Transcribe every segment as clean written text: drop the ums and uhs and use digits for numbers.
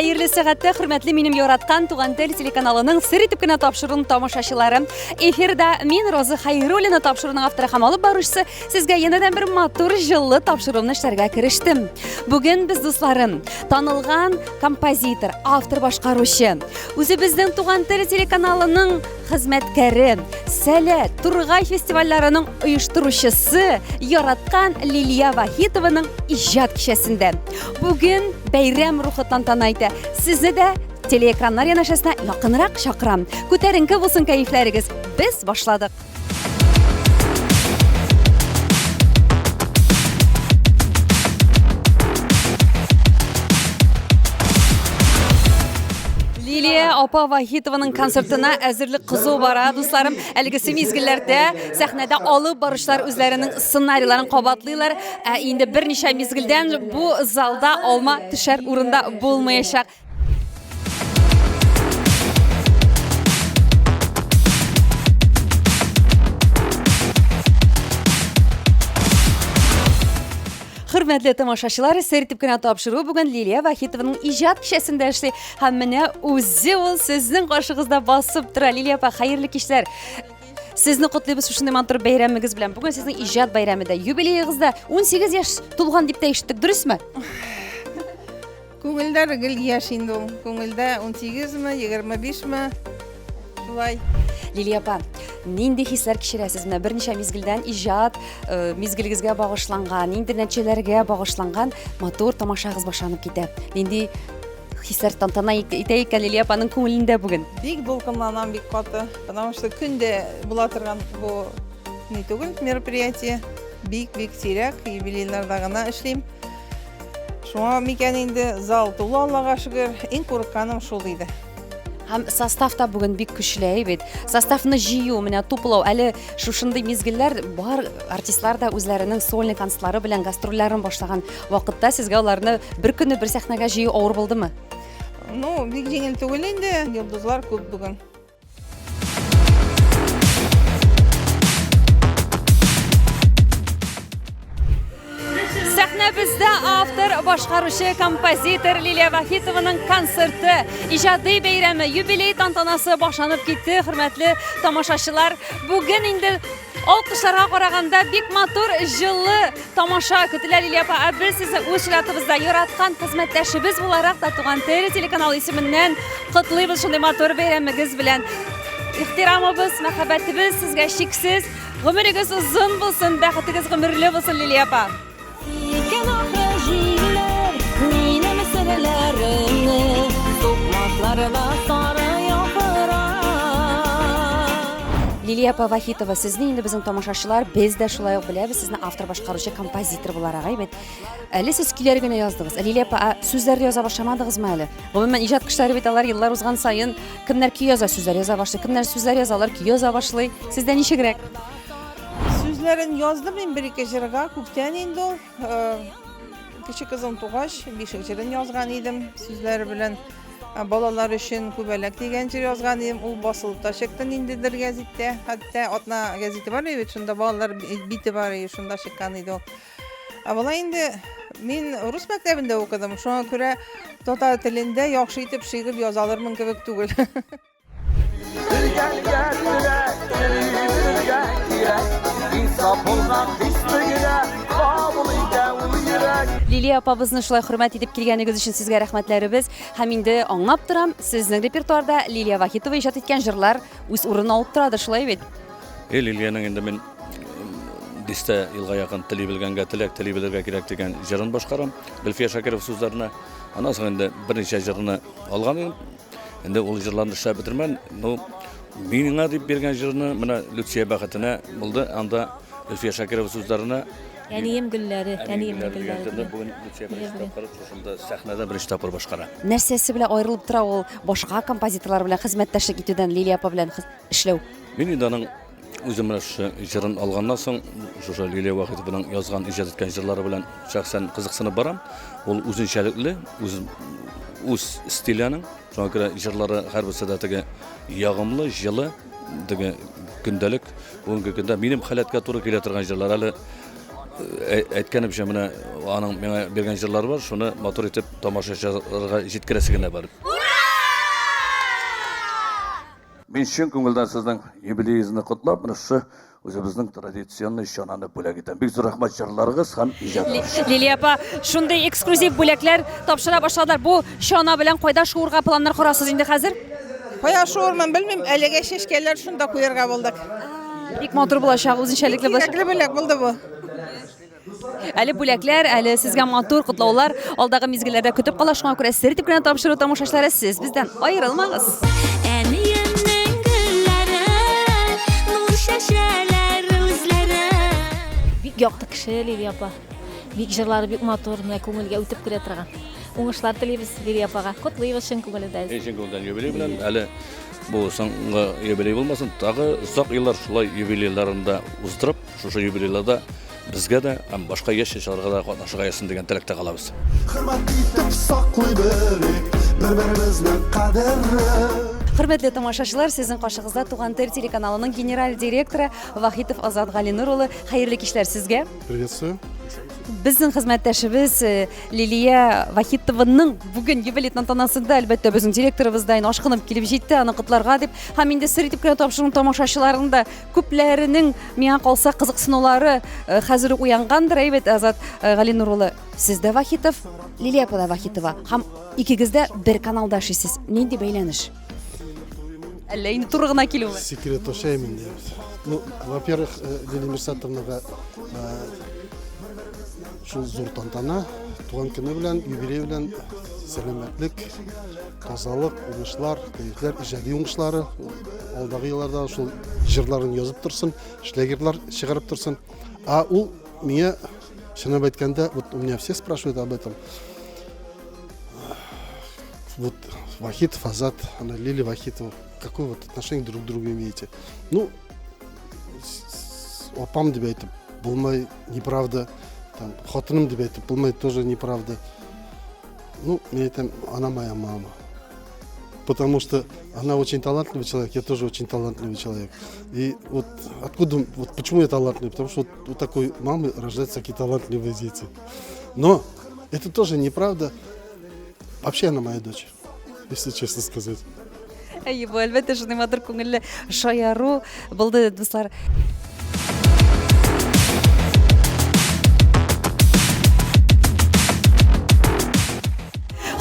Hayırlı сәгатьтә хөрмәтле минем яраткан Туган тел телеканалының сер итеп кенә тапшыруын тамашачылары. Эфирда мин Роза Хәйруллина тапшыруның авторы һәм алып баручысы сезгә янәдән бер матур җылы тапшыруны эшләргә керештем. Бүген без дусларым, танылган композитор, автор башкаручы, үзебезнең Туган тел телеканалының хезмәткәре, Сәләт, Тургай фестивальләренең оештыручысы, яраткан Лилия Вахитованың иҗат кичәсендә. Бүген бәйрәм рухы тантана итә. Сезне дә телеэкраннар янәшәсенә якынрак чакырам. Күтәренке булсын кәефләрегез. Без башладык. Лилия апа Вахитованың концертына әзерлек кызу бара, дусларым. Әлегесе мизгелләрдә сәхнәдә алып баручылар үзләренең сценарийларын кабатлыйлар. Инде берничә мизгелдән бу залда алма төшәр урында булмаячак. Хөрмәтле тамашачылар, сер итеп кенә тапшыру бүген Лилия Вахитованың иҗат кичәсендә эшли. Һәм менә үзе ул сезнең каршыгызда басып тора. Лилия апа, хәерле кичләр. Сезне котлыйбыз шушындай матур бәйрәмегез белән. Бүген сезнең иҗат бәйрәмендә, юбилеегызда 18 яшь тулган дип тә ишеттек, дөресме? Күңелдә гел яшь инде ул. Күңелдә 18ме, 25ме? Шулай. Лилия апа, нинди хисләр кичерәсез? Менә берничә мизгелдән иҗат, мизгелегезгә багышланган, нинди нәтиҗәләргә багышланган матур тамашагыз башланып китә. Нинди хисләр тантана итә икән Лилия апаның күңелендә бүген? Бик дулкынланам, бик каты. Потому что көндә була торган бу не түгел мероприятие. Бик сирәк юбилейларда гына эшлим. Шуңа микән инде зал тулы, Аллага шөкер. Иң курыкканым шул иде. Һәм составта бүген бик көчле бит. Составны җыю, менә туплау, әле шушындый мизгелләр бар артистлар да үзләренең сольный концертлары белән гастрольләрен башлаган вакытта сезгә аларны бер көнне бер сәхнәгә җыю авыр булдымы? Ну, бик җиңел түгел инде. Йолдызлар күп бүген. Сәхнә бездә автор, башкаручы, композитор Лилия Вахитованың концерты, иҗади бәйрәме, юбилей тантанасы башланып китте, хөрмәтле тамашачылар. Бүген инде алкышларга караганда бик матур, җылы тамаша көтелә. Лилия апа, без сезне үз чиратыбызда яраткан хезмәттәшебез буларак та Туган тел телеканалы исеменнән котлыйбыз шундый матур бәйрәмегез белән. Ихтирамыбыз, мәхәббәтебез сезгә чиксез. Гомерегез узын булсын, бәхетегез гомерле булсын, Лилия апа. Лилия апа Вахитова, сезне инде безнең тамашачылар, без дә шулай ук беләбез, сезне автор, башкаручы, композитор буларак әйбәт. Әле сез көйләр генә яздыгыз. Лилия апа, сүзләр яза башламадыгызмы әле? Гомумән иҗат кешеләре бит алар еллар узган саен кемнәр көй яза, сүзләр яза башлый, кемнәр сүзләр язалар, көй яза башлый. Сездә ничегрәк? Сүзләрен яздым мин бер-ике җырга, күптән инде ул. Кече кызым тугач, бишек җырын язган идем, сүзләре белән балалар өчен күбәләк дигән җыр язган идем. Ул басылып та чыкты ниндидер гәзиттә. Хәтта атна гәзите бар иде, шунда балалар бите бар иде, шунда чыккан иде ул. Болай инде мин рус мәктәбендә укыдым. Шуңа күрә татар телендә яхшы итеп шигырь язалырмын кебек түгел. Лилия апабызны шулай хөрмәт итеп килгәнегез өчен сезгә рәхмәтләребез. Һәм инде аңлап торам, сезнең репертуарда Лилия Вахитова иҗат иткән җырлар үз урынын алып торадыр, шулай бит? Лилияның инде мин дистә елга якын тели белгәнгә теләк, тели белергә кирәк дигән җырын башкарам. Гөлфия Шакиров сүзләренә. Аннан соң инде берничә җырны алган идем. Инде ул җырларны эшләп бетермән. Ну, миңа дип биргән җырны менә Люция бәхетенә булды. Анда Гөлфия Шакиров сүзләренә Әнием гөлләре, әнием гөлләре. Бүген Люция шушында сәхнәдә беренче тапкыр башкара. Нәрсәсе белән аерылып тора ул башка композиторлар белән хезмәттәшлек итүдән, Лилия апа белән эшләү? Мин инде аның үзем җырын алганнан соң, шушы Лилия Вахитованың язган, иҗат иткән җырлары белән шәхсән кызыксынып барам. Ул үзенчәлекле, үз стиленең, шуңа күрә җырлары һәрберсе дә теге ягымлы, җылы, теге көндәлек, бүгенге көндә минем халәткә туры килә торган җырлар әле әйткәнемчә менә аның миңа биргән җырлары бар, шуны матур итеп тамашачыларга җиткерәсе генә бар. Мин чын күңелдән сезнең юбилеегызны котлап, менә шу үзебезнең традиционный шананы бүләк итәм. Бик зур рәхмәт җырларыгыз һәм иҗатыгыз. Лилия апа, шундый эксклюзив бүләкләр тапшыра башладылар. Бу чана белән кайда шуырга планнар корасыз инде хәзер? Кая шуырмын білмейм, әлеге шешкелер шунда куярга булдык. Бик матур булачак, үзенчәлекле булачак. Кирәкле бүләк булды бу. Әле бүләкләр, әле сезгә матур котлаулар алдагы мизгелләрдә көтеп кала, шуңа күрә сер итеп кенә тапшыру тамашачылары, сез бездән аерылмагыз. Әниемнең гөлләре, нур шәшәләр үзләре. Бик якты кеше Лилия апа. Бик җырлары бик матур, менә күңелгә үтеп керә торган. Уңышлар телибез Лилия апага. Котлыйбыз чын күңелдән. Чын күңелдән юбилей белән әле бу соңгы юбилей булмасын, тагы озак еллар шулай юбилейларында уздырып, шушы юбилейларда безгә дә һәм башка яшьләргә дә катнашырга ясын дигән теләктә калабыз. Хөрмәт итеп саклый берек, бер-беребезнең кадерне. Хөрмәтле тамашачылар, сезнең кашыгызда Туган тел телеканалының генераль директоры Вахитов Азат Галинур улы. Хәерле кичләр сезгә. Приветствую. Безнең хезмәттәшебез Лилия Вахитованың бүген юбилей тантанасында әлбәттә безнең директорыбыз да ашкынып килеп җитте, аны котларга дип. Һәм инде сер итеп кенә тапшыру тамашачыларында күпләренең миңа калса кызыксынулары хәзер уянгандыр, әйбәт Азат Галинур улы. Сез дә Вахитов, Лилия апа да Вахитова. Һәм икегез дә бер каналда эшлисез. Нинди бәйләнеш? Әллә инде туры гына килүме? Секрет ошеймин дейбез. Ну, во-первых, Лилия Мирсатовнаға шул зур тантана, туган көне белән, юбилей белән сәламәтлек, тазалык, уңышлар, кәефләр, иҗади уңышлары алдагы елларда шул җырларын язып торсын, шлягерлар чыгарып торсын. А ул миңа чынын әйткәндә, вот у меня все спрашивают об этом. Вот Вахитов Азат, она Лилия Вахитова, какое вот отношение друг к другу имеете? Ну, опам деп әйтеп булмай, неправда. Там, хатыным деп әйтеп булмай, тоже неправда. Ну, мне это она моя мама. Потому что она очень талантливый человек, я тоже очень талантливый человек. И вот откуда, вот почему я талантливый? Потому что вот у такой мамы рождаются такие талантливые дети. Но это тоже неправда. Вообще она моя дочь, если честно сказать. Әйе, бу әлбәттә шундый матур күңелле шаяру булды, дуслар.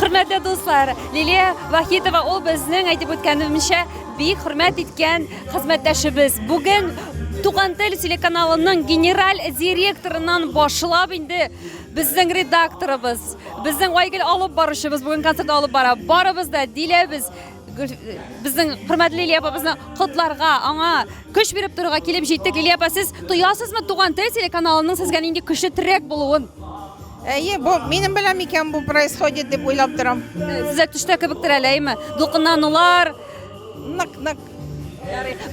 Хөрмәтле дуслар, Лилия Вахитова ул безнең әйтеп үткәнемчә бик хөрмәт иткән хезмәттәшебез. Бүген Туган тел телеканалының генераль директорынан башлап инде безнең редакторыбыз, безнең Айгөл алып баручыбыз бүген концерт алып бара. Барыбыз да диләбез безнең хөрмәтле Лилия апабызны котларга, аңа көч биреп торырга килеп җиттек. Лилия апа, сез тоясызмы Туган тел телеканалының сезгә нинди көчлерәк булуын? Әйе, бу минем белән икән бу происходит дип уйлап торам. Сезгә төштә кебектер әлеме? Дулкынланулар. Нык-нык.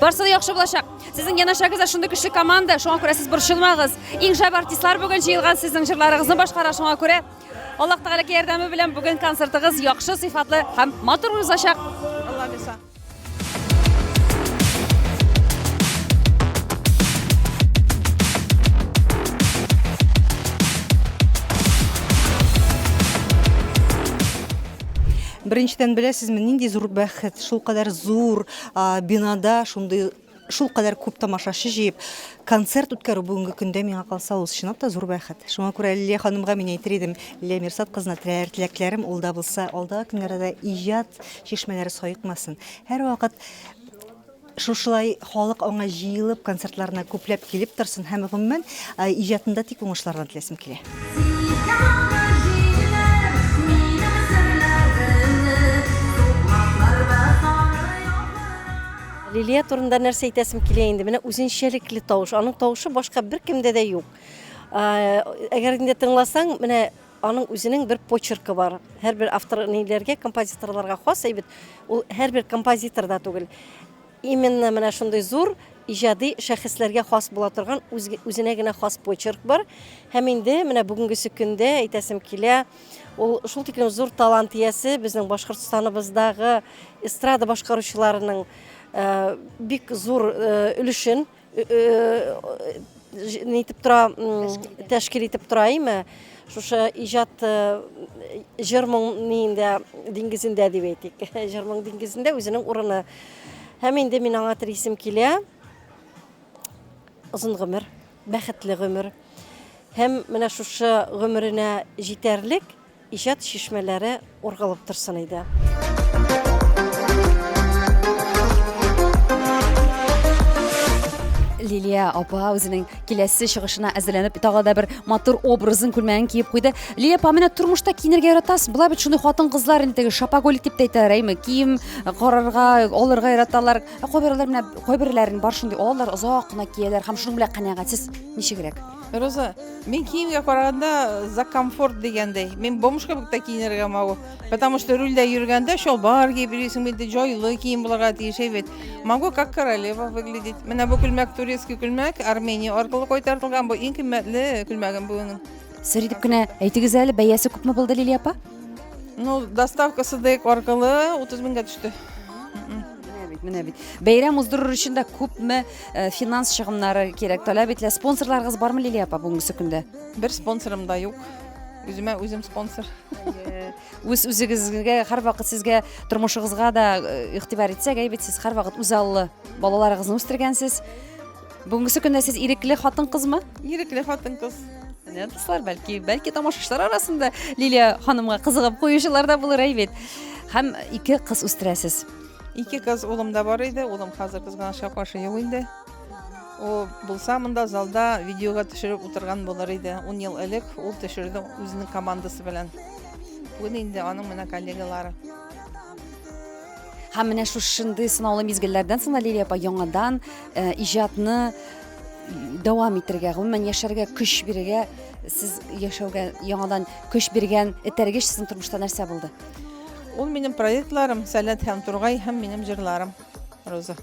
Барысы да яхшы булачак. Сезнең янашагызда шундый көчле команда, шуңа күрә сез борчылмагыз. Иң шәп артистлар бүген җыелган, сезнең җырларыгызны башкара, шуңа күрә Аллаһ Тәгалә ярдәме белән бүген концертыгыз яхшы сыйфатлы һәм матур узачак. Алла бирсә. Беренчедән беләсезме, нинди зур бәхет, шул кадәр зур бинада шундый шул кадәр күп тамашачы җыеп концерт үткәрү бүгенге көндә миңа калса ул чынлап та зур бәхет. Шуңа күрә Лилия ханымга мин әйтер идем, Лилия Мирсат кызына теләкләрем ул да булса, алдагы көннәрдә иҗат чишмәләре саекмасын. Һәр вакыт шушылай халык аңа җыелып концертларына күпләп килеп торсын һәм гомумән иҗатында тик уңышлардан теләсем килә. Лилия турында нәрсә әйтәсем килә инде. Менә үзенчәлекле тавыш. Аның тавышы башка бер кемдә дә юк. Әгәр инде тыңласаң, менә аның үзенең бер почеркы бар. Һәрбер автор ниләргә, композиторларга хас әйбит. Ул һәрбер композитор да түгел. Именно менә шундый зур иҗади шәхесләргә хас була торган үзенә генә хас почерк бар. Һәм инде менә бүгенге көндә әйтәсем килә, ул шул тиклем зур талант иясе, безнең Башкортстаныбыздагы эстрада башкаручыларының бик зур өлешен нитеп тора, тәшкил итеп тораймы? Шушы иҗат җырмың нинде диңгезендә дип әйтик. Җырмың диңгезендә үзенең урыны. Һәм инде мин аңа исем килә. Озын гомер, бәхетле гомер. Һәм менә шушы гомеренә җитәрлек иҗат шишмәләре ургылып торсын иде. Лилия апа үзенең киләсе чыгышына әзерләнеп тагы да бер матур образын күлмәген киеп куйды. Лилия апа, менә тормышта киенергә яратасыз. Була бит шундый хатын-кызлар инде теге шапоголик дип әйтәләр, әйме? Кием карарга, алырга яраталар. Кайберләрен бар шундый алалар, озак кына кияләр һәм шуның белән канәгатьсез. Ничегрәк? Роза, мен киемгә караганда за комфорт дигәндәй. Мен бомжка бик киенергә могу. Потому что рульдә йөргәндә шалбар киеп йөрисең, бит җайлы кием булырга тиеш бит. Могу как королева выглядеть. Менә бу күлмәк турецкий күлмәк, Армения аркылы кайтартылган, бу иң кыйммәтле күлмәгем буның. Сер итеп кенә әйтегез әле, бәясе күпме булды, Лилия апа? Ну, доставкасы да аркылы 30 меңгә төште. Менә бит. Бәйрәм уздырыр өчен дә күпме финанс чыгымнары кирәк. Таләп ителә. Спонсорларыгыз бармы, Лилия апа, бүгенге көндә? Бер спонсорым да юк. Үзем спонсор. Үзегезгә һәрвакыт сезгә тормышыгызга да игътибар итсәк, әйбәт, сез һәрвакыт үзаллы балаларыгызны үстергәнсез. Бүгенге көндә сез ирекле хатын-кызмы? Ирекле хатын-кыз. Менә дуслар, бәлки тамашачылар арасында Лилия ханымга кызыгып куючылар да булыр, әйбәт. Һәм 2 кыз үстерәсез. 2 кыз улым да бар иде. Улым хәзер кызганычка каршы юк инде. О булса монда залда видеога төшереп утырган булыр иде. 10 ел элек ул төшерде үзенең командасы белән. Бүген инде аның менә коллегалары. Һәм менә шушындый сынаулы мизгелләрдән соң Лилия апа яңадан иҗатны дәвам итәргә, гомумән яшәргә көч бирергә, сез яшәүгә яңадан көч биргән этәргеч сезнең тормышта нәрсә булды? Ул минем проектларым, Сәләт һәм Тургай һәм минем җырларым. Роза.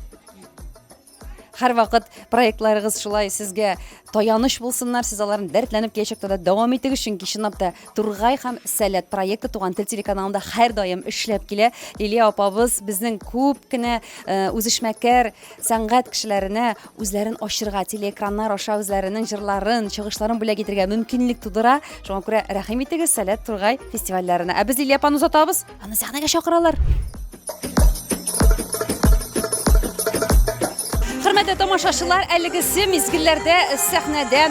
Һәрвакыт проектларыгыз шулай сезгә таяныч булсыннар, сез аларны дәртләнеп киләчәктә дә дәвам итегез, чөнки чынлап та Тургай һәм Сәләт проекты Туган тел телеканалында һәр даим эшләп килә. Лилия апабыз безнең күп кенә үзешмәкәр сәнгать кешеләренә үзләрен ачырга, телеэкраннар аша үзләренең җырларын, чыгышларын бүләк итәргә мөмкинлек тудыра. Шуңа күрә рәхим итегез Сәләт Тургай фестивальләренә. Ә без Лилия апаны озатабыз. Аны сәхнәгә чакыралар. Хөрмәтле тамашачылар, әлегесе мизгелләрдә сәхнәдә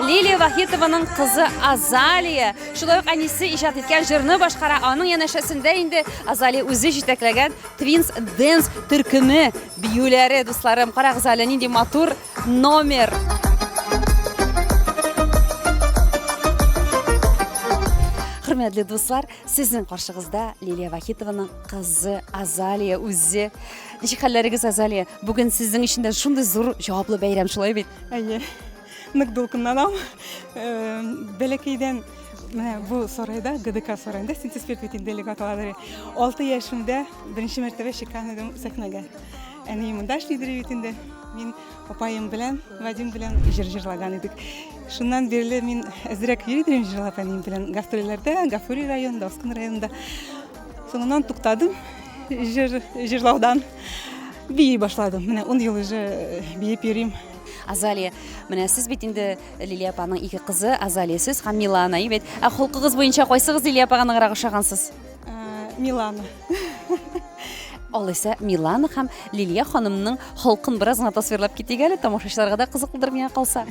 Лилия Вахитованың кызы Азалия, шулай ук әнисе иҗат иткән җырны башкара. Аның янәшәсендә инде Азалия үзе җитәкләгән Twins Dance төркеме биюләре, дусларым. Карагыз әле нинди матур номер. Хөрмәтле дуслар, сезнең каршыгызда Лилия Вахитованың кызы Азалия үзе. Ничек хәлләрегез, Азалия? Бүген сезнең өчен дә шундый зур җаваплы бәйрәм, шулай бит? Әйе. Нык дулкынланам. Бәләкәйдән менә бу сарайда, ГДК сарайында синтез делегат аладыр. 6 яшымда беренче мәртәбә чыккан идем сәхнәгә. Әни монда эшлидер бит инде. Мин апайым белән, Вадим белән җырлаган идек. Шуннан бирле мин әзрәк йөридем җырлап әнием белән гастрольләрдә, Гафури районында, Оскын районында. Соңыннан туктадым җырлаудан. Бии башладым. Менә 10 ел уже биеп йөрим. Азалия, менә сез бит инде Лилия апаның 2 кызы, Азалия сез һәм Милана, бит. Ә холкыгыз буенча кайсыгыз Лилия апага ныграк ошагансыз? Милана. Алайса Милана һәм Лилия ханымның холкын бераз гына тасвирлап китик әле, тамашачыларга да кызыклыдыр миңа калса.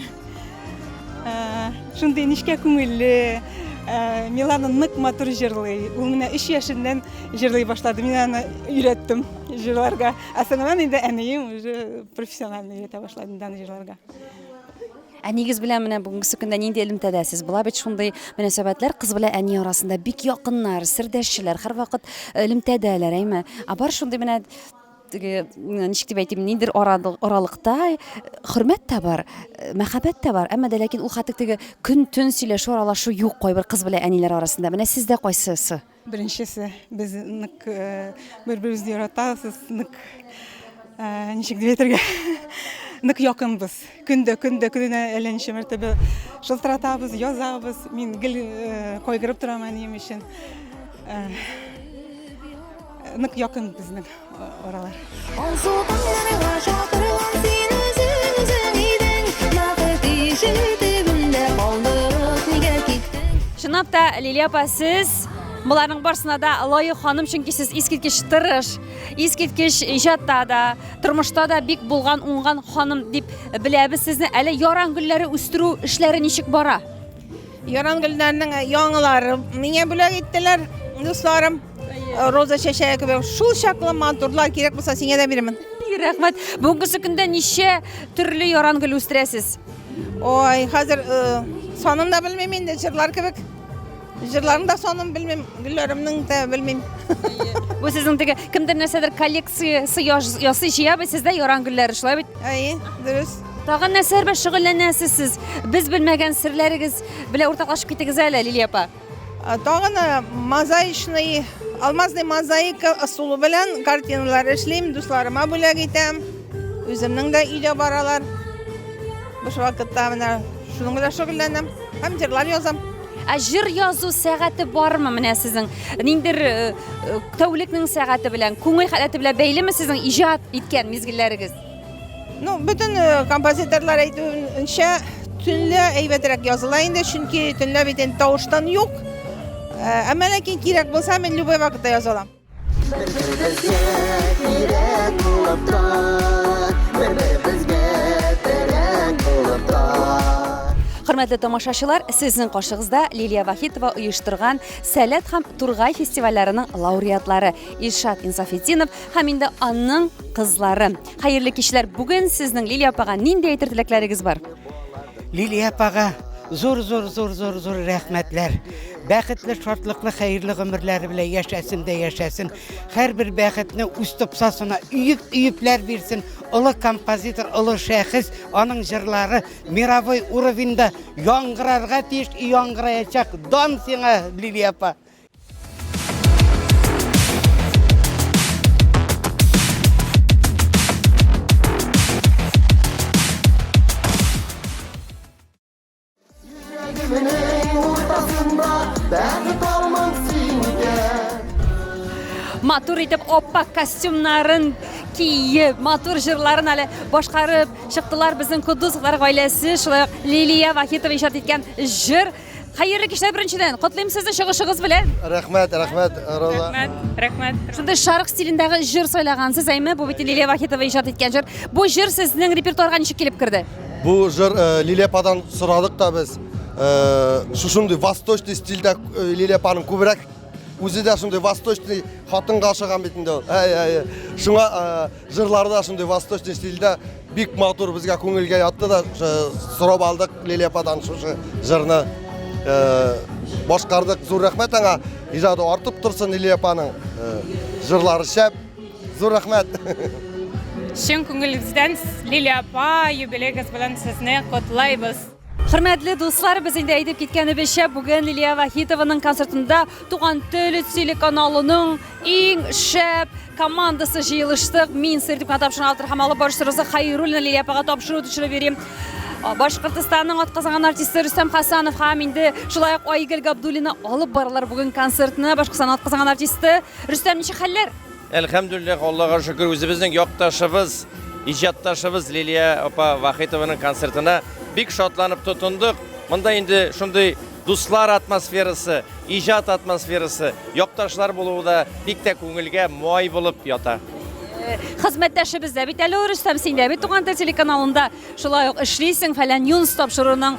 Шундый нишкә күңелле, Милана нык матур җырлый. Ул менә 3 яшеннән җырлый башлады. Мин аны өйрәттем җырларга. Асаннан инде әнием уже профессионально өйрәтә башлады җырларга. Әнигез белән менә бүгенге көндә нинди элемтәдәсез? Була бит шундый мөнәсәбәтләр кыз белән әни арасында бик якыннар, сердәшчеләр, һәрвакыт элемтәдәләр, әйме? Бар шундый менә ничек дип әйтим, ниндер аралыкта хөрмәт тә бар, мәхәббәт тә бар, әмма дә ләкин ул хәтта теге көн-төн сөйләшү, аралашу юк кайбер кыз белән әниләр арасында. Менә сездә кайсысы? Беренчесе, без нык бер-беребезне яратабыз, нык ничек дип әйтергә? Нык якынбыз. Көндә әллә ничә мәртәбә шылтыратабыз, язабыз. Мин гел кайгырып торам әнием өчен. Нык якын безнең аралар. Алсу таңнарга чакырган син үзең идең, бәхет ишек Чынап та, Лилия апа, сіз бұларның барысына да лайық ханым, чөнки сіз искиткеч тырыш, искиткеч ижатта да, тормышта да бик булган, уңган ханым дип беләбез сезне. Әле яран гөлләре үстерү эшләре ничек бара? Яран гөлләрнең яңалары миңа бүләк иттеләр, дусларым. Роза чәчәге кебек шул чаклы матурлар кирәк булса сиңа да бирәмен. Рәхмәт. Бүгенге көндә ничә төрле яран гөл үстерәсез? Ой, хәзер санын да белмим инде, җырлар кебек. Җырларның да санын белмим, гөлләремнең дә белмим. Бу сезнең теге кемдер нәрсәдер коллекциясы ясый җыябыз, сездә яран гөлләре шулай бит. Әйе, дөрес. Тагын нәрсәләр белән шөгыльләнәсез сез? Без белмәгән серләрегез белән уртаклашып китегез әле, Лилия апа. Тагын мозаичный, алмазный мозаика ысулы белән картиналар эшлим, дусларыма бүләк итәм. Үземнең дә өйдә баралар. Буш вакытта менә шуның белән шөгыльләнәм. Һәм җырлар язам. Җыр язу сәгате бармы менә сезнең? Ниндер тәүлекнең сәгате белән, күңел халаты белән бәйлеме сезнең иҗат иткән мизгелләрегез? Ну, bütün композиторлар әйтүенчә, төнлә әйбәтрәк языла инде, чөнки төнлә бит инде тавыштан юк. Әмма ләкин кирәк булса, мин любой вакытта яза алам. Хөрмәтле тамашачылар, сезнең каршыгызда Лилия Вахитова оештырган Сәләт һәм Тургай фестивальләренең лауреатлары Илшат Инсафетдинов һәм инде аның кызлары. Хәерле кичләр. Бүген сезнең Лилия апага нинди әйтер теләкләрегез бар? Лилия апага зур рәхмәтләр. Бәхетле, шатлыклы, хәерле гомерләре белән яшәсен дә яшәсен. Һәрбер бәхетне үз топсасына өйөпләр бирсен. Олы композитор, олы шәхес, аның җырлары мировой уровеньда яңгырарга тиеш, яңгыраячак. Дан сиңа, Лилия апа. Матур итеп оппак костюмнарын киеп, матур җырларын әле башкарып чыктылар безнең Кудузовлар гаиләсе, шулай Лилия Вахитова иҗат иткән җыр. Хәерле кичләр беренчедән. Котлыйм сезне чыгышыгыз белән. Рәхмәт, Роза. Рәхмәт. Шундый шарык стилендәге җыр сайлагансыз, әйме? Бу бит Лилия Вахитова иҗат иткән җыр. Бу җыр сезнең репертуарга ничек килеп керде? Бу җыр Лилия ападан сорадык та без. Шушындый восточный стильдә Лилия апаның күбрәк үзе дә шундый восточный хатынга ашаган бит инде. Шуңа җырлары да шундый восточный стильдә бик матур безгә күңелгә ятты да сорап алдык Лилия ападан шушы җырны. Башкардык. Зур рәхмәт аңа. Иҗаты артып торсын Лилия апаның. Җырлары шәп. Зур рәхмәт. Чын күңелебездән Лилия апа юбилейгыз белән сезне котлайбыз. Хөрмәтле дуслар, без инде әйтеп киткәнебезчә, бүген Лилия Вахитованың концертында Туган тел телеканалының иң шәп командасы җыелыштык. Мин Сертиф Катапшын автор һәм алып баручысы Роза Хайруллина Лилия апага тапшыру төшереп бирим. Башкортстанның атказанган артисты Рөстәм Хасанов һәм инде шулай ук Айгөл Габдуллина алып баралар бүген концертны. Башкортстанның атказанган артисты Рөстәм, ничек хәлләр? Әлхәмдүлилләх, Аллага шөкер, үзебезнең якташыбыз, иҗатташыбыз Лилия апа Вахитованың концертына бик шатланып тотындык. Монда инде шундый дуслар атмосферасы, иҗат атмосферасы, якташлар булуы да бик тә күңелгә май булып ята. Хезмәттәшебез дә бит әле Рөстәм, син дә бит Туган тел телеканалында шулай ук эшлисең, фәлән Юнус тапшыруның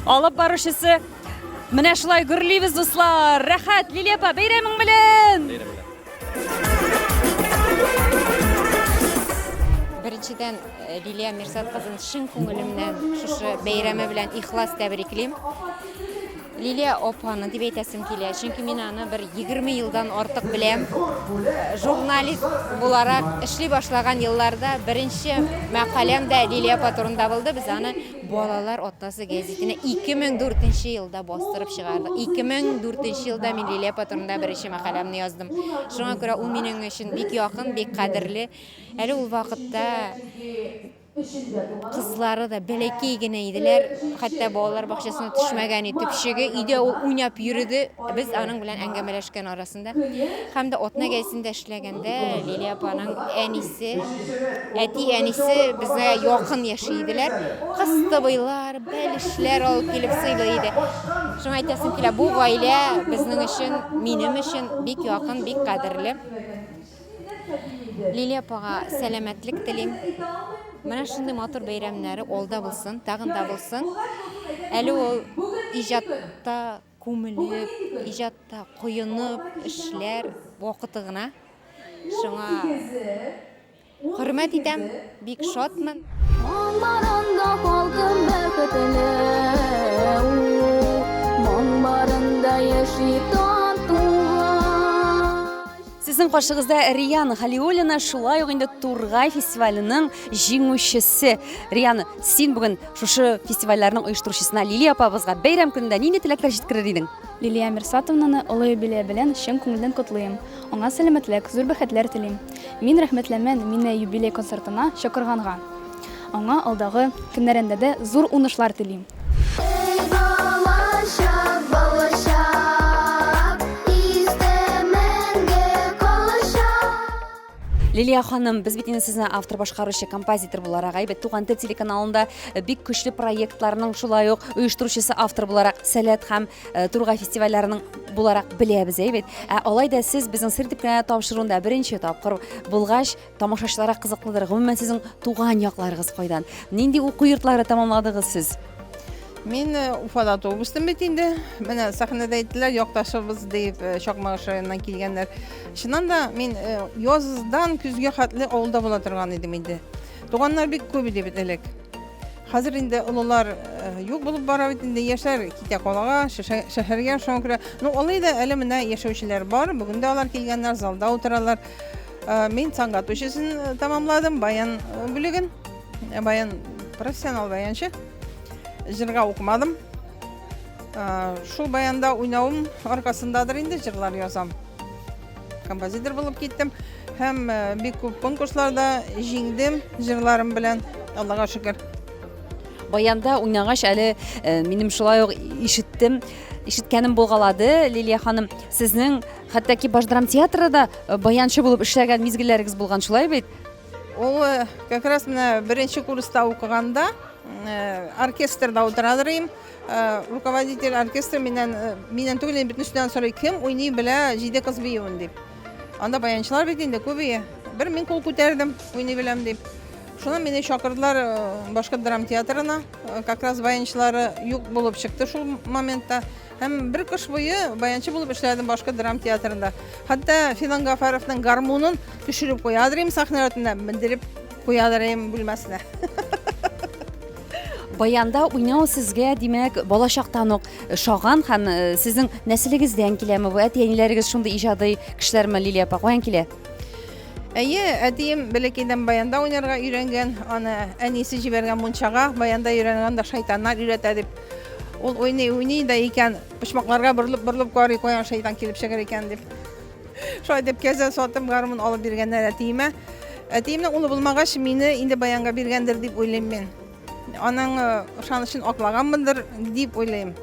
алып баручысы. Менә шулай гөрлибез дуслар. Рәхәт, Лилия апа, бәйрәмең белән. Беренчедән Лилия Мирсат кызын шын күңелемнән шушы бәйрәме белән ихлас тәбриклим. Лилия апаны дип әйтәсем килә, чөнки мин аны бер 20 елдан артык беләм. Журналист буларак эшли башлаган елларда беренче мәкаләм дә Лилия апа турында булды. Без аны Балалар атасы гәзитенә 2004 елда бастырып чыгардык. 2004 елда мин Лилия апа турында беренче мәкаләмне яздым. Шуңа күрә ул минең өчен бик якын, бик кадерле. Әле ул вакытта Kızları da belekeygine hatta bağlar bahçesine düşmegeni tüpşüge ide o uynap yürüdü. Biz anın bilen engemeleşken arasında. Hem de otna gelsinde işlegende Lili apanın enisi, enisi bize yakın yaşaydılar. Kısta boylar, belişler olup gelip sıylıydı. Şunu aytasım ki bu aile bizim için, benim için bik yakın, bik kadirli. Lili apaga selametlik dilim. Mana şunday motor bayramlari olda bulsun, tag'in da bulsun. Ali o ijatda ko'milib, ijatda qo'yinib ishlar vaqtig'ina. Shunga hurmat etam, bek shodman. Monbarında halkım beketele, monbarında yaşaytan Sizin qoşığızda Riyana Halиуллина шулай ук инде Тургай фестивалінің жеңушісі. Рияна, сен бүгін шушы фестивальларның оештырушысына Лилия апабызға бәйрәм күнендә нинди теләкләр җиткерер идең? Лилия Мирсатовнаны олы юбилей белән чын күңелдән котлыйм. Аңа сәламәтлек, зур бәхетләр телим. Мин рәхмәтләмен мине юбилей концертына чакырганга. Аңа алдагы көннәрендә дә зур уңышлар телим. Лилия ханым, біз бит инде сезне автор башкаручы композитор буларак, әйбәт Туган тел телеканалында бик көчле проектларның шулай ук оештыручысы автор буларак, Сәләт һәм Тургай фестивальләренең буларак беләбез, әйбәт. Алайда сез безнең сертификат тапшыруында беренче тапкыр булгач, тамашачыларга кызыклыдыр. Гомумән сезнең туган якларыгыз кайдан? Нинди уку йортлары тамамладыгыз сез? Мен Уфада туып-үстем бит инде. Менә сәхнәдә әйттеләр, якташыбыз дип, Чакмагыш районыннан килгәннәр. Чыннан да мин яздан күзгә хәтле авылда була торган идем инде. Туганнар бик күп иде бит элек. Хәзер инде улылар юк булып бара бит инде, яшьләр китә калага, шәһәргә шуңа күрә. Ну, алай да әле менә яшәүчеләр бар. Бүген дә алар килгәннәр, залда утыралар. Мин сәнгать училищесын тамамладым, баян бүлеген. Баян профессионал баянчы. Жырга укымадым. Шул баянда уйнауым аркасындадыр инде жырлар язам. Композитор булып киттем. Һәм бик күп конкурсларда җиңдем җырларым белән. Аллага шөкер. Баянда уйнагач әле минем шулай ук ишеткәнем булгалады. Лилия ханым, сезнең хәтта Баш драм театрында баянчы булып эшләгән мизгелләрегез булган, шулай бит? Ул как раз менә беренче курста укыганда оркестрда утырадырым. Руководитель оркестра миннән түгел, бит үстән сорый, кем уйный белә җиде кыз биюен дип. Анда баянчылар бит инде күбие. Бер мин кул күтәрдем, уйный беләм дип. Шуны мине чакырдылар башка драм театрына. Как раз баянчылары юк булып чыкты шул моментта. Һәм бер кыш буе баянчы булып эшләдем башка драм театрында. Хәтта Филан Гафаровның гармунын төшереп куядырым сахна артына, мендереп куядырым бүлмәсенә. Баянда уйнау сезгә, димәк, балачактан ук шаган һәм сезнең нәселегездән киләме бу? Әти-әниләрегез шундый иҗади кешеләрме, Лилия апа, каян килә? Әйе, әтием бәләкәйдән баянда уйнарга өйрәнгән, аны әнисе җибәргән мунчага, баянда өйрәнгән да шайтаннар өйрәтә дип. Ул уйный да икән, почмакларга борылып карый, каян шайтан килеп чыгар икән дип. Шулай дип кәзә сатым гармун алып биргәннәр әтиемә. Әтиемнең улы булмагач, мине инде баянга биргәндер дип уйлыйм мен. Аның ышанычын аклаганмындыр дип уйлыйм.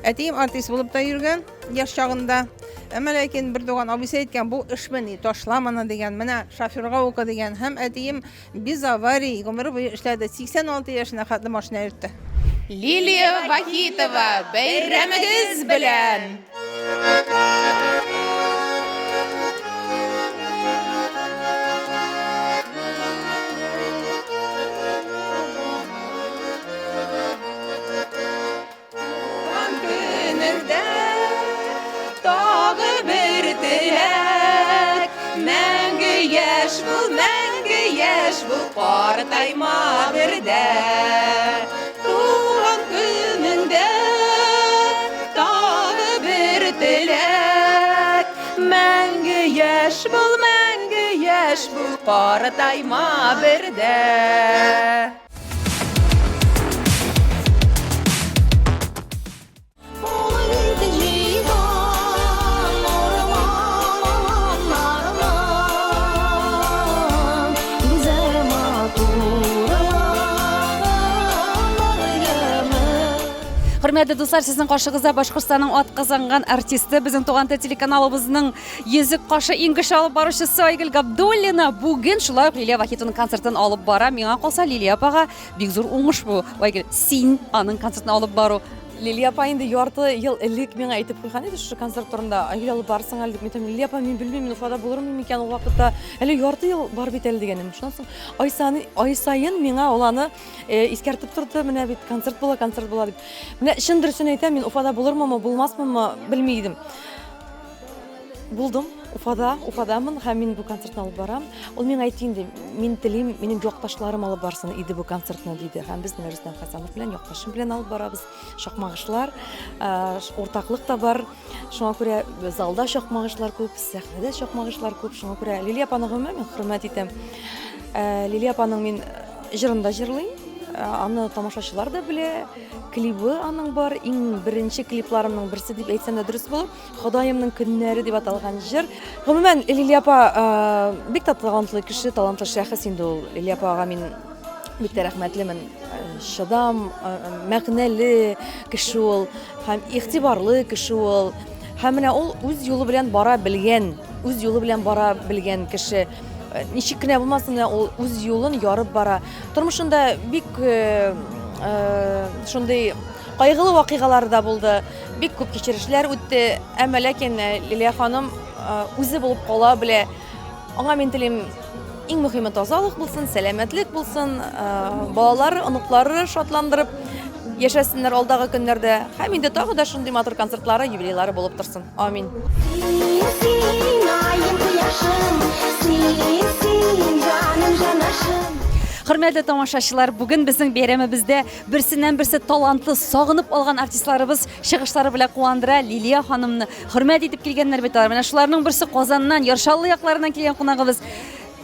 Әтием артист булып та йөргән яшь чагында. Әмма ләкин бер туган абыйсы әйткән, бу эш менә ташламаны дигән, менә шоферга укы дигән. Һәм әтием без аварий гомере буе эшләде, 86 яшенә хәтле машина йөртте. Лилия Вахитова, бәйрәмегез белән! Мәңге яшь бул, картайма бердә. Туган көнеңдә тагы бер теләк. Мәңге яшь бул, картайма бердә. Хөрмәтле дуслар, сезнең каршыгызда Башкортстанның атказанган артисты, безнең туган тел телеканалыбызның йөзек кашы иң көчле алып баручысы Айгөл Габдуллина бүген шулай ук Лилия Вахитованың концертын алып бара. Миңа калса Лилия апага бик зур уңыш бу. Айгөл, син аның концертын алып бару. Лилия апа инде ярты ел элек миңа әйтеп куйган иде шу концерт турында. Айгөл алып барсың әле дип. Мен Лилия апа, мин белмим, мин Уфада булырмын микән ул вакытта. Әле ярты ел бар бит әле дигәнем. Шуннан соң ай сайын миңа ул аны искәртеп торды. Менә бит концерт була дип. Менә чын дөресен әйтәм, мин Уфада булырмынмы, булмасмынмы белми идем. Булдым. Уфадамын һәм мин бу концертны алып барам. Ул миңа әйтте инде, мин телим, минем якташларым алып барсын иде бу концертны диде. Һәм без Рөстәм Хәсәнов белән якташым белән алып барабыз. Шакмагышлар, уртаклык та бар. Шуңа күрә залда шакмагышлар күп, сәхнәдә шакмагышлар күп. Шуңа күрә Лилия апаны гомумән хөрмәт итәм. Лилия апаның мин җырында җырлыйм. Аны тамашачылар да белә. Клибы аның бар. Иң беренче клипларымның берсе дип әйтсәм дә дөрес булыр. Ходаемның көннәре дип аталган җыр. Гомумән Лилия апа бик талантлы кеше, талантлы шәхес инде ул. Лилия апага мин бик тә рәхмәтлемен. Шадам, мәгънәле кеше ул һәм игътибарлы кеше ул. Һәм менә ул үз юлы белән бара белгән кеше. Ничек кенә булмасын, ул үз юлын ярып бара. Тормышында бик шундый кайгылы вакыйгалар да булды. Бик күп кичерешләр үтте. Әмма ләкин Лилия ханым үзе булып кала белә. Аңа мин телим иң мөһиме тазалык булсын, сәламәтлек булсын, балалары, оныклары шатландырып яшәсеннәр алдагы көннәрдә. Һәм инде тагы да шундый матур концертлары, юбилейлары булып торсын. Амин. Хөрмәтле тамашачылар, бүген безнең бәйрәмебездә берсеннән-берсе талантлы, сагынып алган артистларыбыз чыгышлары белән куандыра. Лилия ханымны хөрмәт итеп килгәннәр бит алар. Менә шуларның берсе Казаннан, Яршаллы якларыннан килгән кунагыбыз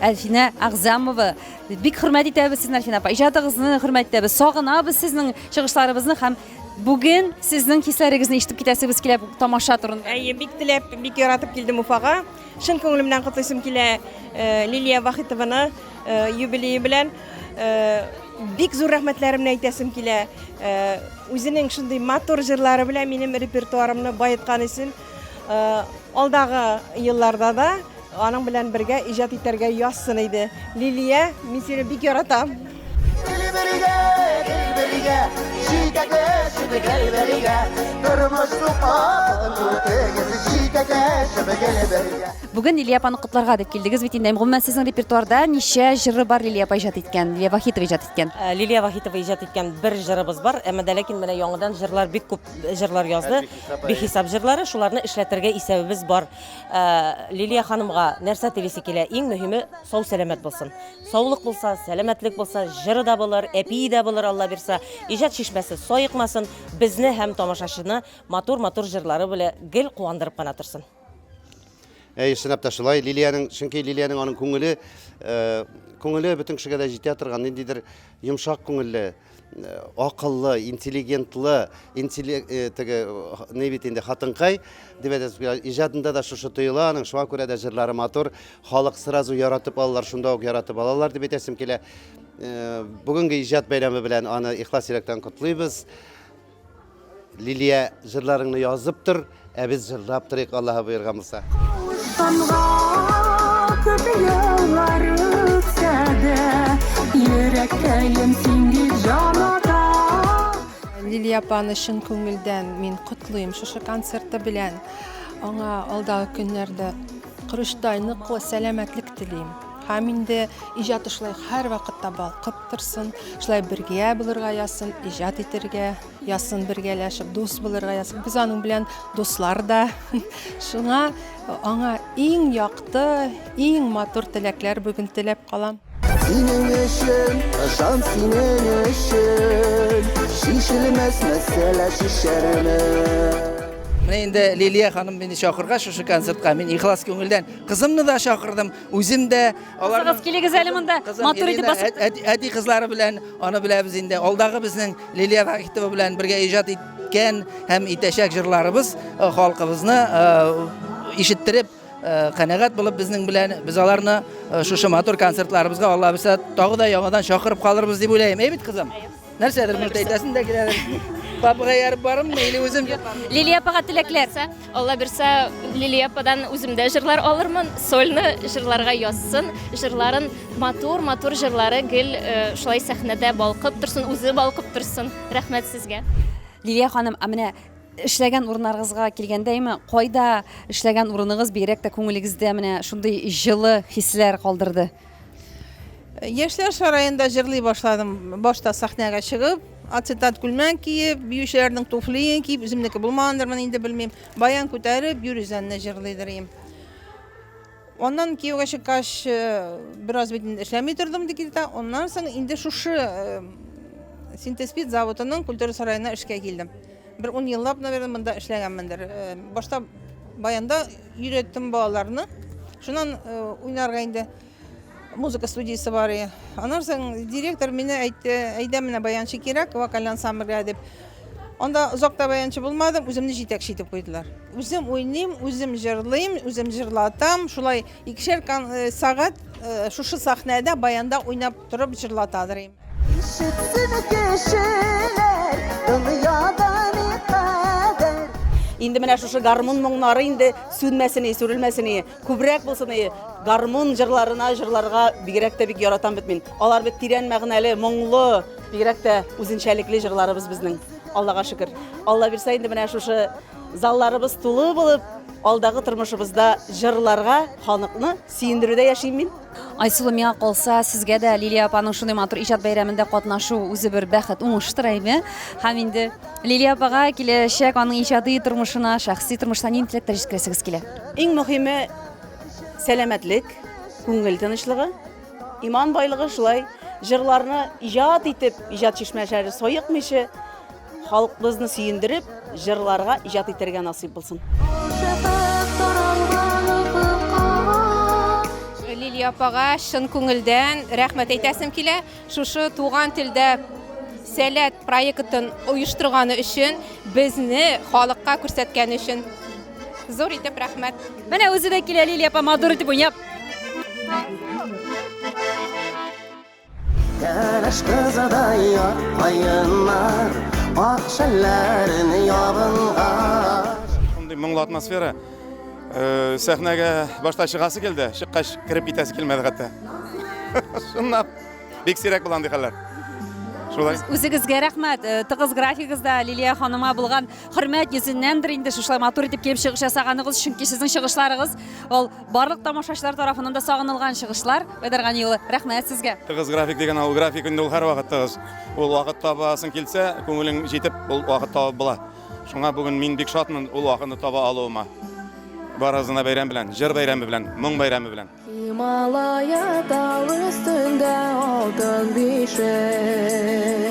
Әлфинә Агзамова. Бик хөрмәт итәбез сезне, Әлфинә апа. Иҗатыгызны хөрмәт итәбез. Сагынабыз сезнең чыгышларыбызны һәм бүген сезнең хисләрегезне ишетеп китәсегез килә тамаша турында. Бик теләп, бик яратып килдем Уфага. Шын күңелемнән котлыйсым килә Лилия Вахитованы юбилее белән. Бик зур рәхмәтләремне әйтәсем килә. Үзенең шундый матур җырлары белән минем репертуарымны байыткан исем. Алдагы елларда да аның белән бергә иҗат итәргә язсын иде. Лилия, мин сине бик яратам. Бүген Лилия апаны котларга дип килдегез бит инде. Гомумән сезнең репертуарда ничә җыры бар Лилия апа иҗат иткән, Лилия Вахитова иҗат иткән? Лилия Вахитова иҗат иткән бер җырыбыз бар, әмма дә ләкин менә яңадан җырлар бик күп җырлар язды. Бихисап җырлары, шуларны эшләтергә исәбебез бар. Лилия ханымга нәрсә телисе килә? Иң мөһиме сау-сәламәт булсын. Саулык булса, сәламәтлек булса, җыры да булыр, әпи дә булыр, Алла бирсә. Иҗат чишмәсе сайыкмасын, безне һәм тамашачыны матур-матур җырлары белән гел куандырып кына торсын. Исенәп тә шулай, чөнки Лилияның аның күңеле бөтен кешегә дә җитә торган, ниндидер йомшак күңелле, акыллы, интеллигентлы, инде хатынкай дип әйтәбез. Иҗатында да шушы тоела, аның шуңа күрә дә җырлары матур, халык сразу яратып алалар, шунда ук яратып алалар дип әйтәсем килә. Бүгенге иҗат бәйрәме белән аны ихлас йөрәктән котлыйбыз. Лилия җырларыңны язып тор, ә без җырлап торыйк, Аллаһ боерган булса. Лилия апаны шын күңелдән мин котлыйм шушы концерты белән. Аңа алдагы көннәрдә кырыштай ныклы сәламәтлек телим. Һәм инде иҗат эшләй һәр вакытта балкып торсын, шулай бергә булырга ясын, иҗат итәргә ясын, бергәләшеп дус булырга ясын. Без аның белән дуслар да. Шуңа аңа иң якты, иң матур теләкләр бүген теләп калам. Синең өчен, жан синең өчен, шишелмәс мәсьәлә шишәрме. Менә инде Лилия ханым мине чакырга шушы концертка мин ихлас күңелдән кызымны да чакырдым, үзем дә аларга килегез әле монда матур итеп басып. Әти кызлары белән аны беләбез инде. Алдагы безнең Лилия Вахитова белән бергә иҗат иткән һәм итәчәк җырларыбыз халкыбызны ишеттереп, канәгать булып безнең белән без аларны шушы матур концертларыбызга Алла бирсә тагы да яңадан чакырып калырбыз дип уйлыйм. Бит кызым. Нәрсәдер мөрт әйтәсен дә киләләр. Папага ярып барым, мейли өзім. Лилия апага тилеклер. Алла берсе, Лилия ападан үземдә җырлар алырмын, сольны җырларга язсын, җырларын матур җырлары гел шулай сәхнәдә балкып торсын, үзе балкып торсын. Рәхмәт сезгә. Лилия ханым, менә эшләгән урыннарыгызга килгәндәйме, кайда эшләгән урыныгыз бигрәк тә күңелегездә менә шундый җылы хисләр калдырды? Яшьләр сараенда җырлый башладым. Башта сәхнәгә чыгып, ацетат күлмәк киеп, биючеләрнең туфлиен киеп, үземнеке булмагандырмын инде белмим. Баян күтәреп, йөрүзәнне җырлыйдыр идем. Ondan Киевга чыккач, бераз бит эшләми тордым дигәндә, оннан соң инде шушы синтезпит заводының культура сараена эшкә килдем. Бер 10 еллап, наверное, монда эшләгәнмендер. Башта баянда өйрәттем балаларны. Шуннан уйнарга инде музыка студиясе бар. Аннан соң директор мине әйтте, әйдә менә баянчы кирәк, вокаль ансамбльгә дип. Анда озакта баянчы булмадым, үземне җитәкче итеп куйдылар. Үзем уйныйм, үзем җырлыйм, үзем җырлатам. Шулай 2 сәгать шушы сәхнәдә баянда уйнап торып җырлатадыр. Инде менә шушы гармун моңнары инде сүнмәсене, сүрелмәсене, күбрәк булсын, гармун җырларга бигрәк тә бик яратам бит мин. Алар бит тирән мәгънәле, моңлы, бигрәк тә үзенчәлекле җырларыбыз безнең. Аллага шөкер. Алла бирсә инде менә шушы залларыбыз тулы булып, алдагы тормышыбызда җырларга, халыкны сөендерүдә яшим мин. Айсулу, миңа калса, сезгә дә Лилия апаның шундый матур иҗат бәйрәмендә катнашу үзе бер бәхет, уңыштыр әйме. Һәм инде Лилия апага киләчәк аның иҗади тормышына, шәхси тормышына нинди теләктәр җиткерәсегез килә? Иң мөһиме сәламәтлек, күңел тынычлыгы, иман байлыгы, шулай җырларны иҗат итеп, иҗат чишмәләре соекмыйчы, халкыбызны сөендереп, җырларга иҗат итәргә насыйп булсын. Лилия апага шын күңелдән рәхмәт әйтәсем килә. Шушы туган телдә сәләт проектын оештырганы өчен, безне халыкка күрсәткәне өчен зур итеп рәхмәт. Менә үзе дә килә Лилия апа матур итеп уйнап. Кәрәш кызыдай айыннар, ак шәлләрен ябынга. Шундый моңлы атмосфера. Сәхнәгә башта чыгасы килде, чыккач кирип китәсе килмәде хәтта. Шуннап бик сирәк булган ди хәлләр. Шулай. Үзегезгә рәхмәт. Тыгыз графигызда Лилия ханымга булган хөрмәт йөзеннәндер инде шушлай матур итеп килеп чыгыш ясаганыгыз, чөнки сезнең чыгышларыгыз ул барлык тамашачылар тарафыннан да сагынылган чыгышлар. Айдарган юлы рәхмәт сезгә. Тыгыз график дигән ул график инде ул һәр вакыт тыгыз. Ул вакыт табасың килсә, күңелең җитеп, ул вакыт табып була. Шуңа бүген мин бик шатмын ул вакытны таба алуыма. Баразына бәйрәм белән, җыр бәйрәме белән, моң бәйрәме белән. Хималая тау өстендә алтын бишек.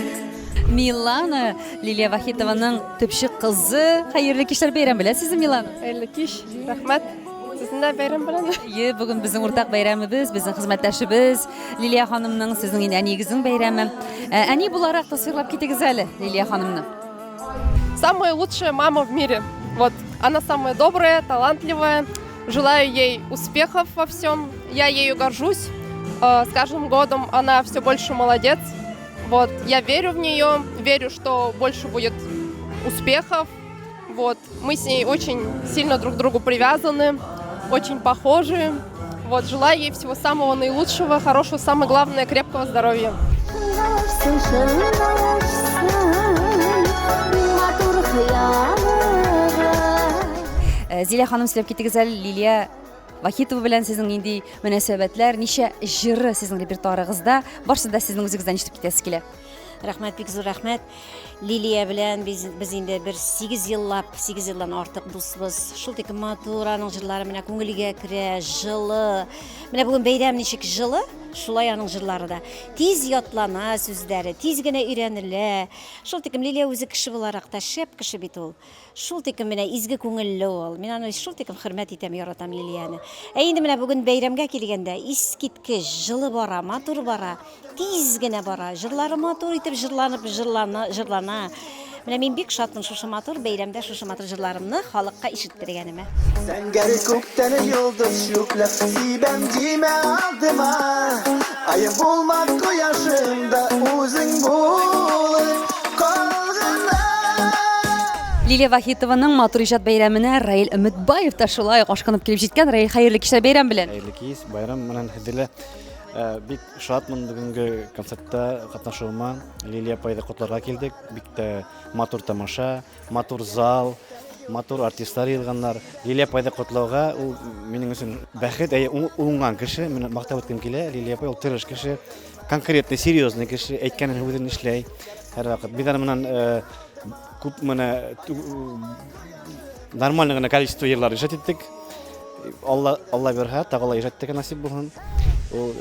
Милана, Лилия Вахитованың төпчек кызы. Хәерле кичләр бәйрәм беләсезме, Милана? Хәерле кич. Рәхмәт. Сезнең дә бәйрәм белән. Бүген безнең уртак бәйрәмебез, безнең хезмәттәшебез Лилия ханымның, сезнең инде әнигезнең бәйрәме. Әни буларак тасвирлап китегез әле Лилия ханымны. Самая лучшая мама в мире. Вот, она самая добрая, талантливая. Желаю ей успехов во всем. Я ею горжусь. С каждым годом она все больше молодец. Вот, я верю в нее, верю, что больше будет успехов. Вот, мы с ней очень сильно друг к другу привязаны, очень похожи. Вот, желаю ей всего самого наилучшего, хорошего, самое главное, крепкого здоровья. Зилә ханым, сөйләп китегез әле Лилия Вахитова белән сезнең инде мөнәсәбәтләр, ничә җыры сезнең репертуарыгызда, барсы да сезнең үзегездән ишетеп китәсез килә. Рәхмәт, бик зур рәхмәт. Лилия белән без инде бер 8 елдан артык дусбыз. Шул тик матур аның җырлары менә күңелгә керә, җылы. Менә бүген бәйрәм ничек җылы, шулай аның җырлары да. Тиз ятлана сүзләре, тиз генә өйрәнелә. Шул тик Лилия үзе кеше буларак та шәп кеше бит ул. Шул тик менә изге күңелле ул. Мин аны шул тик хөрмәт итәм, яратам Лилияны. Инде менә бүген бәйрәмгә килгәндә искиткеч җылы бара, матур бара. Тиз генә бара, җырлары матур итеп җырлана. Менә мин бик шатмын шушы матур бәйрәмдә шушы матур җырларымны халыкка ишеттергәнемә. Сәнгәре күктән йолдыз чүпләп, сибәм димә алдыма. Айым булма кояшымда үзең бул. Калгына Лилия Вахитованың матур ижад бәйрәменә Раил Өметбаев та шулай ашкынып килеп җиткән. Раил, хәерле кичә бәйрәм белән. Хәерле кич, байрам менән һеҙҙе бик шатмын бүгенге концертта катнашыуыма. Лилия апайҙы ҡотларға килдек. Бик тә матур тамаша, матур зал, матур артистлар йыйылғаннар. Лилия апайҙы ҡотлауға ул минең өсөн бәхет, уңған кеше. Мин маҡтап үткәм килә. Лилия апай ул тырыш кеше, конкретный, серьезный кеше, әйткәнен һүҙен эшләй һәр ваҡыт. Бид менән күп менә нормальный гына количество йырлар ижад иттек. Алла бирһә, тагыла ижад итәргә насип булһын. Ул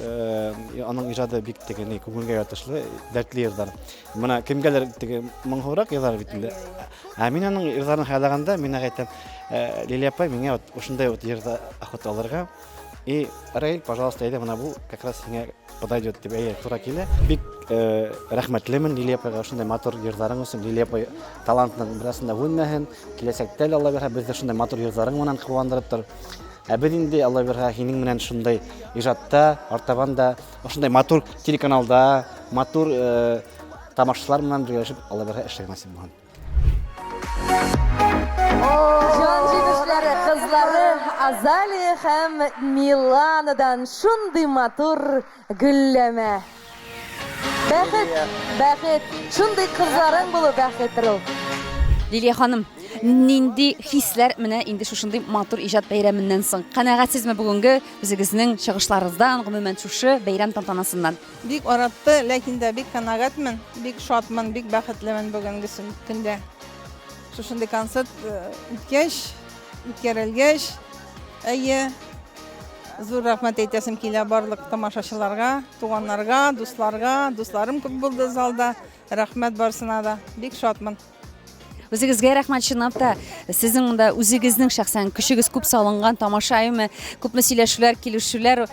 аның ижады бик тегене күңелгә ятышлы, дәртле йырдар. Менә кемгәлер теге моңһорак йырлар бит инде. Мин аның йырларын хайлаганда, мин әйтәм, Лилия апай, миңа ошондай йырда охота алырга. И Раил, пожалуйста, әйдә, менә бу как раз сиңа подойдет дип тура килә. Бик рәхмәтлемен Лилия апайга ошондай матур йырҙарың өсөн. Лилия апай талантының берәсендә һүнмәһен. Киләсәктә лә Алла бирһә, бездә шундай матур йырҙарың менән ҡыуандырып тор. Беҙ инде Алла бирһә, һинең менән шундай ижадта, артабан да ошондай матур телеканалда, матур тамашачылар менән бергәләшеп, Алла бирһә, эшләргә насип булһын. Жан җимешләре кызлары Азалия һәм Миланадан шундый матур гөлләмә. Бәхет, шундый кызларың булу бәхеттер ул. Лилия ханым, нинди хисләр менә инде шушындый матур ижад бәйрәменнән соң? Канәгатьсезме бүгенге үзегезнең чыгышларыгыздан, гомумән шушы бәйрәм тантанасыннан? Бик аратты, ләкин дә бик канәгатьмен, бик шатмын, бик бәхетлемен бүгенге көндә. Шушындый концерт үткәрелгәч, зур рәхмәт әйтәсем килә барлык тамашачыларга, туганнарга, дусларым күп булды залда. Рәхмәт барсына да, бик шатмын. Үзегезгә рәхмәт чынлап та. Сезнең монда үзегезнең шәхсән көчегез күп салынган, тамашаймы, күпме сөйләшүләр, килешүләр,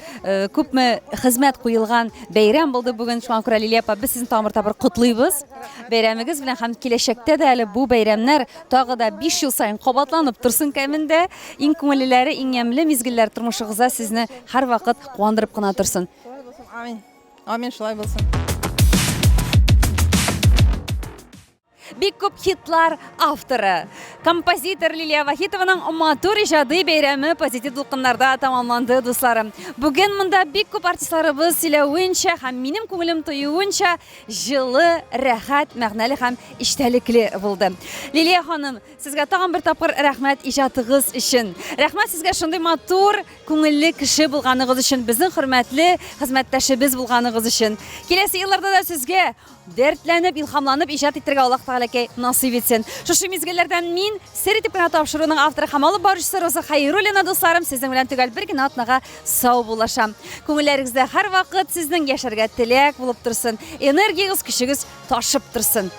күпме хезмәт куелган бәйрәм булды бүген. Шуңа күрә Лилия апа, без сезне тамыр-табыр котлыйбыз. Бәйрәмегез белән һәм киләчәктә дә әле бу бәйрәмнәр тагы да 5 ел сайын кабатланып торсын кәмендә. Иң күңеллеләре, иң ямьле мизгелләр тормышыгызда сезне һәр вакыт куандырып кына торсын. Амин. Амин, шулай булсын. Бик күп хитлар авторы. Композитор Лилия Вахитованың матур ижады бәйрәме позитив дулкыннарда тамамланды, дусларым. Бүген монда бик күп артистларыбыз сөйләвенчә һәм минем күңелем тоюынча җылы, рәхәт, мәгънәле һәм иштәлекле булды. Лилия ханым, сезгә тагын бер тапкыр рәхмәт иҗатыгыз өчен. Рәхмәт сезгә шундый матур, күңелле кеше булганыгыз өчен, безнең хөрмәтле хезмәттәшебез булганыгыз өчен. Киләсе елларда да сезгә дәртләнеп, илһамланып ижад итәргә Аллаһ Тәгаләкәй насыйп итсен. Шушы мизгелләрдән мин Сер итеп кенә тапшыруның авторы һәм алып баручысы Роза Хәйруллина, дусларым, сезнең белән төгәл бер генә атнага сау булашам. Күңелләрегездә һәр вакыт сезнең яшәргә теләк булып торсын, энергиягыз, көчегез ташып торсын.